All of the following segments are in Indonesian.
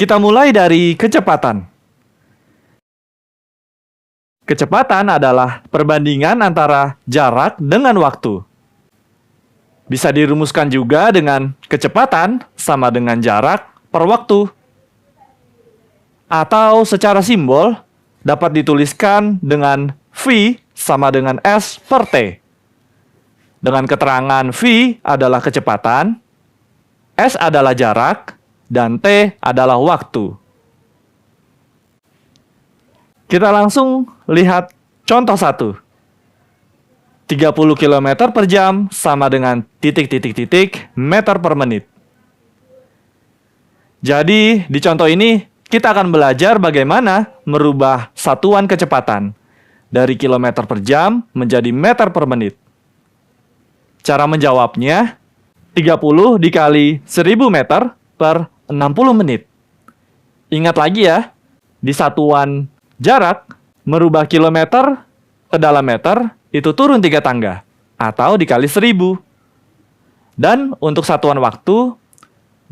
Kita mulai dari kecepatan. Kecepatan adalah perbandingan antara jarak dengan waktu. Bisa dirumuskan juga dengan kecepatan sama dengan jarak per waktu. Atau secara simbol dapat dituliskan dengan V sama dengan S per T. Dengan keterangan V adalah kecepatan, S adalah jarak, dan T adalah waktu. Kita langsung lihat contoh 1. 30 km per jam sama dengan titik-titik-titik meter per menit. Jadi, di contoh ini, kita akan belajar bagaimana merubah satuan kecepatan dari kilometer per jam menjadi meter per menit. Cara menjawabnya, 30 dikali 1000 meter per 60 menit. Ingat lagi ya, di satuan jarak, merubah kilometer ke dalam meter, itu turun 3 tangga, atau dikali 1000. Dan untuk satuan waktu,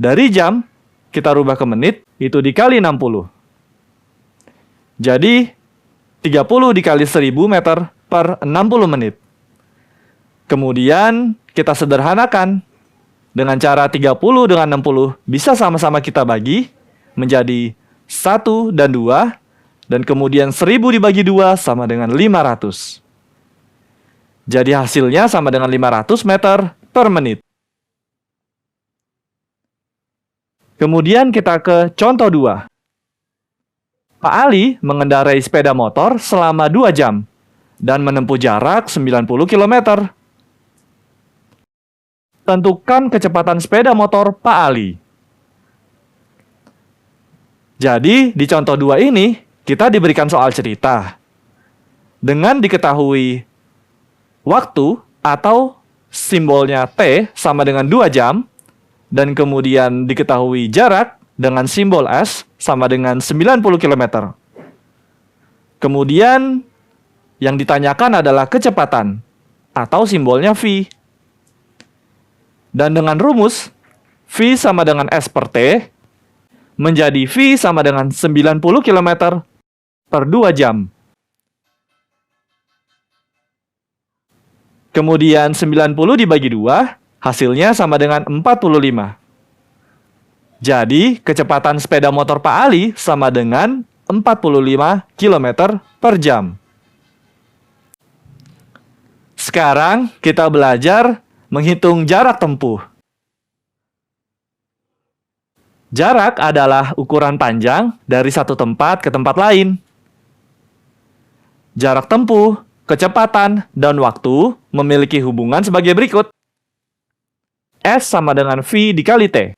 dari jam, kita rubah ke menit, itu dikali 60. Jadi, 30 dikali 1000 meter per 60 menit. Kemudian, kita sederhanakan. Dengan cara 30 dengan 60 bisa sama-sama kita bagi menjadi 1 dan 2. Dan kemudian 1000 dibagi 2 sama dengan 500. Jadi hasilnya sama dengan 500 meter per menit. Kemudian kita ke contoh 2. Pak Ali mengendarai sepeda motor selama 2 jam dan menempuh jarak 90 km. Tentukan kecepatan sepeda motor Pak Ali. Jadi, di contoh 2 ini, kita diberikan soal cerita. Dengan diketahui waktu atau simbolnya T sama dengan 2 jam, dan kemudian diketahui jarak dengan simbol S sama dengan 90 km. Kemudian, yang ditanyakan adalah kecepatan atau simbolnya V. Dan dengan rumus V sama dengan S per T menjadi V sama dengan 90 km per 2 jam. Kemudian 90 dibagi 2, hasilnya sama dengan 45. Jadi, kecepatan sepeda motor Pak Ali sama dengan 45 km per jam. Sekarang kita belajar menghitung jarak tempuh. Jarak adalah ukuran panjang dari satu tempat ke tempat lain. Jarak tempuh, kecepatan, dan waktu memiliki hubungan sebagai berikut. S sama dengan V dikali T.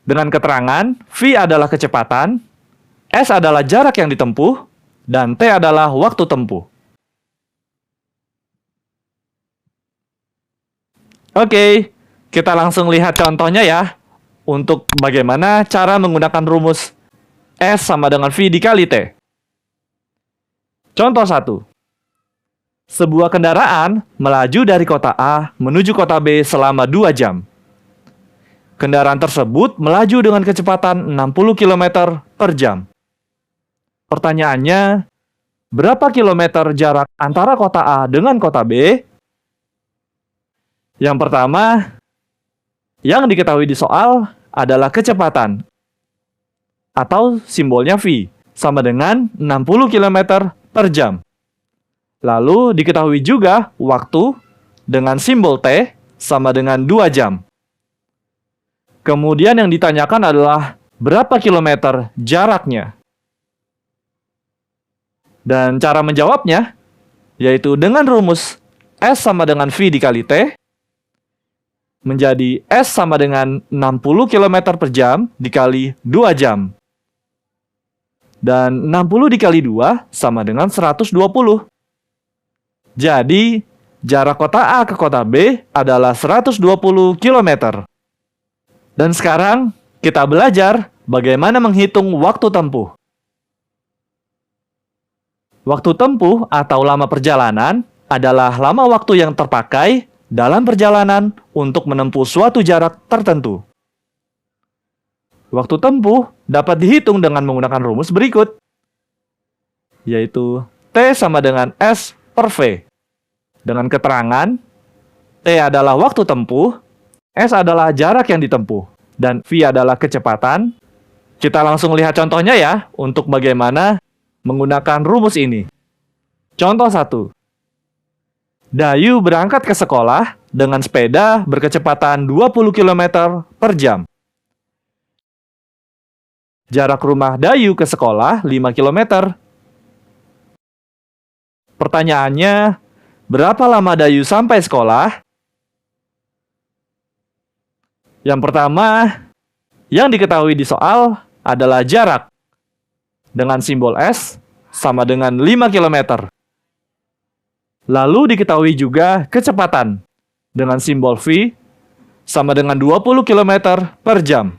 Dengan keterangan, V adalah kecepatan, S adalah jarak yang ditempuh, dan T adalah waktu tempuh. Oke, kita langsung lihat contohnya ya, untuk bagaimana cara menggunakan rumus S sama dengan V dikali T. Contoh 1. Sebuah kendaraan melaju dari kota A menuju kota B selama 2 jam. Kendaraan tersebut melaju dengan kecepatan 60 km per jam. Pertanyaannya, berapa kilometer jarak antara kota A dengan kota B? Yang pertama, yang diketahui di soal adalah kecepatan atau simbolnya V sama dengan 60 km per jam. Lalu diketahui juga waktu dengan simbol T sama dengan 2 jam. Kemudian yang ditanyakan adalah berapa kilometer jaraknya. Dan cara menjawabnya yaitu dengan rumus S sama dengan V dikali T menjadi S sama dengan 60 km per jam dikali 2 jam. Dan 60 dikali 2 sama dengan 120. Jadi, jarak kota A ke kota B adalah 120 km. Dan sekarang, kita belajar bagaimana menghitung waktu tempuh. Waktu tempuh atau lama perjalanan adalah lama waktu yang terpakai dalam perjalanan untuk menempuh suatu jarak tertentu. waktu tempuh dapat dihitung dengan menggunakan rumus berikut, yaitu T sama dengan S per V. Dengan keterangan, T adalah waktu tempuh, S adalah jarak yang ditempuh, dan V adalah kecepatan. Kita langsung lihat contohnya ya, untuk bagaimana menggunakan rumus ini. Contoh 1. Dayu berangkat ke sekolah dengan sepeda berkecepatan 20 km per jam. Jarak rumah Dayu ke sekolah 5 km. Pertanyaannya, berapa lama Dayu sampai sekolah? Yang pertama, yang diketahui di soal adalah jarak dengan simbol S sama dengan 5 km. Lalu diketahui juga kecepatan dengan simbol V sama dengan 20 km per jam.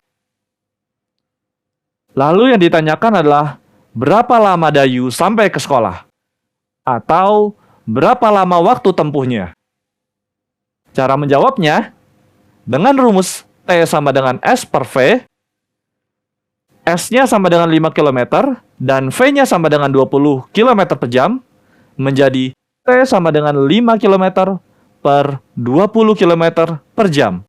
Lalu yang ditanyakan adalah berapa lama Dayu sampai ke sekolah? Atau berapa lama waktu tempuhnya? Cara menjawabnya, dengan rumus T sama dengan S per V, S-nya sama dengan 5 km, dan V-nya sama dengan 20 km per jam, menjadi T sama dengan 5 km per 20 km per jam.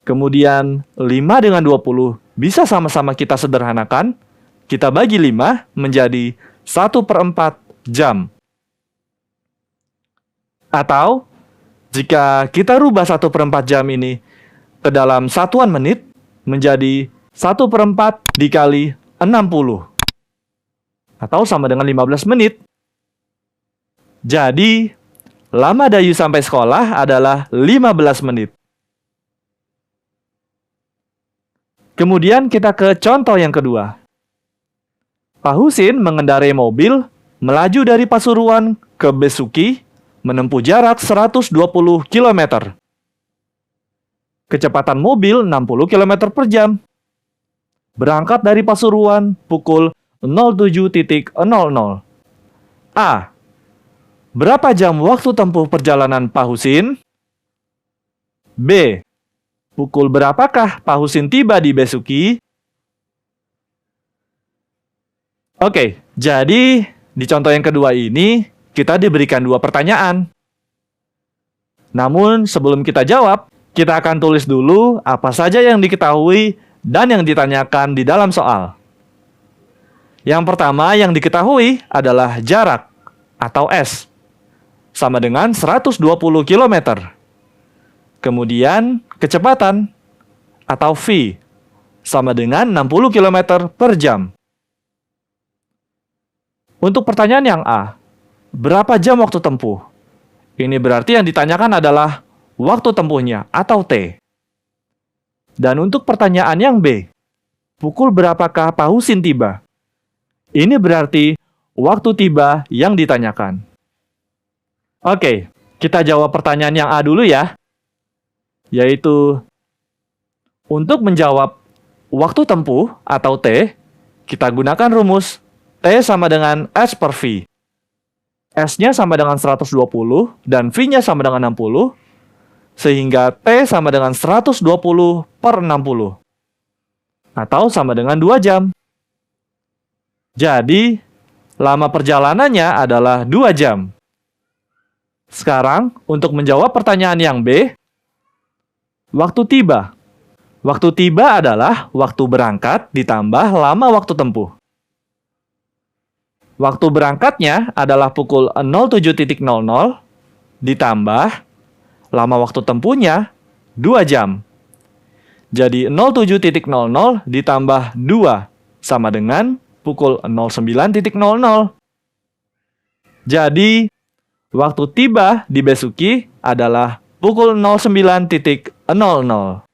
Kemudian 5 dengan 20 bisa sama-sama kita sederhanakan. Kita bagi 5 menjadi 1/4 jam. Atau, jika kita rubah 1/4 jam ini ke dalam satuan menit, menjadi 1/4 dikali 60. Atau sama dengan 15 menit. Jadi, lama Dayu sampai sekolah adalah 15 menit. Kemudian kita ke contoh yang kedua. Pak Husin mengendarai mobil melaju dari Pasuruan ke Besuki menempuh jarak 120 km. Kecepatan mobil 60 km per jam. Berangkat dari Pasuruan pukul 07.00. A. Berapa jam waktu tempuh perjalanan Pak Husin? B. Pukul berapakah Pak Husin tiba di Besuki? Oke, jadi di contoh yang kedua ini, kita diberikan 2 pertanyaan. Namun, sebelum kita jawab, kita akan tulis dulu apa saja yang diketahui dan yang ditanyakan di dalam soal. Yang pertama yang diketahui adalah jarak atau S, sama dengan 120 km. Kemudian, kecepatan atau V, sama dengan 60 km per jam. Untuk pertanyaan yang A, berapa jam waktu tempuh? Ini berarti yang ditanyakan adalah waktu tempuhnya atau T. Dan untuk pertanyaan yang B, pukul berapakah Pak Husin tiba? Ini berarti waktu tiba yang ditanyakan. Oke, kita jawab pertanyaan yang A dulu ya. Yaitu, untuk menjawab waktu tempuh atau T, kita gunakan rumus T sama dengan S per V. S-nya sama dengan 120 dan V-nya sama dengan 60, sehingga T sama dengan 120 per 60, atau sama dengan 2 jam. Jadi, lama perjalanannya adalah 2 jam. Sekarang, untuk menjawab pertanyaan yang B, waktu tiba. Waktu tiba adalah waktu berangkat ditambah lama waktu tempuh. Waktu berangkatnya adalah pukul 07.00 ditambah lama waktu tempuhnya 2 jam. Jadi 07.00 ditambah 2 sama dengan pukul 09.00. Jadi, waktu tiba di Besuki adalah pukul 09.00.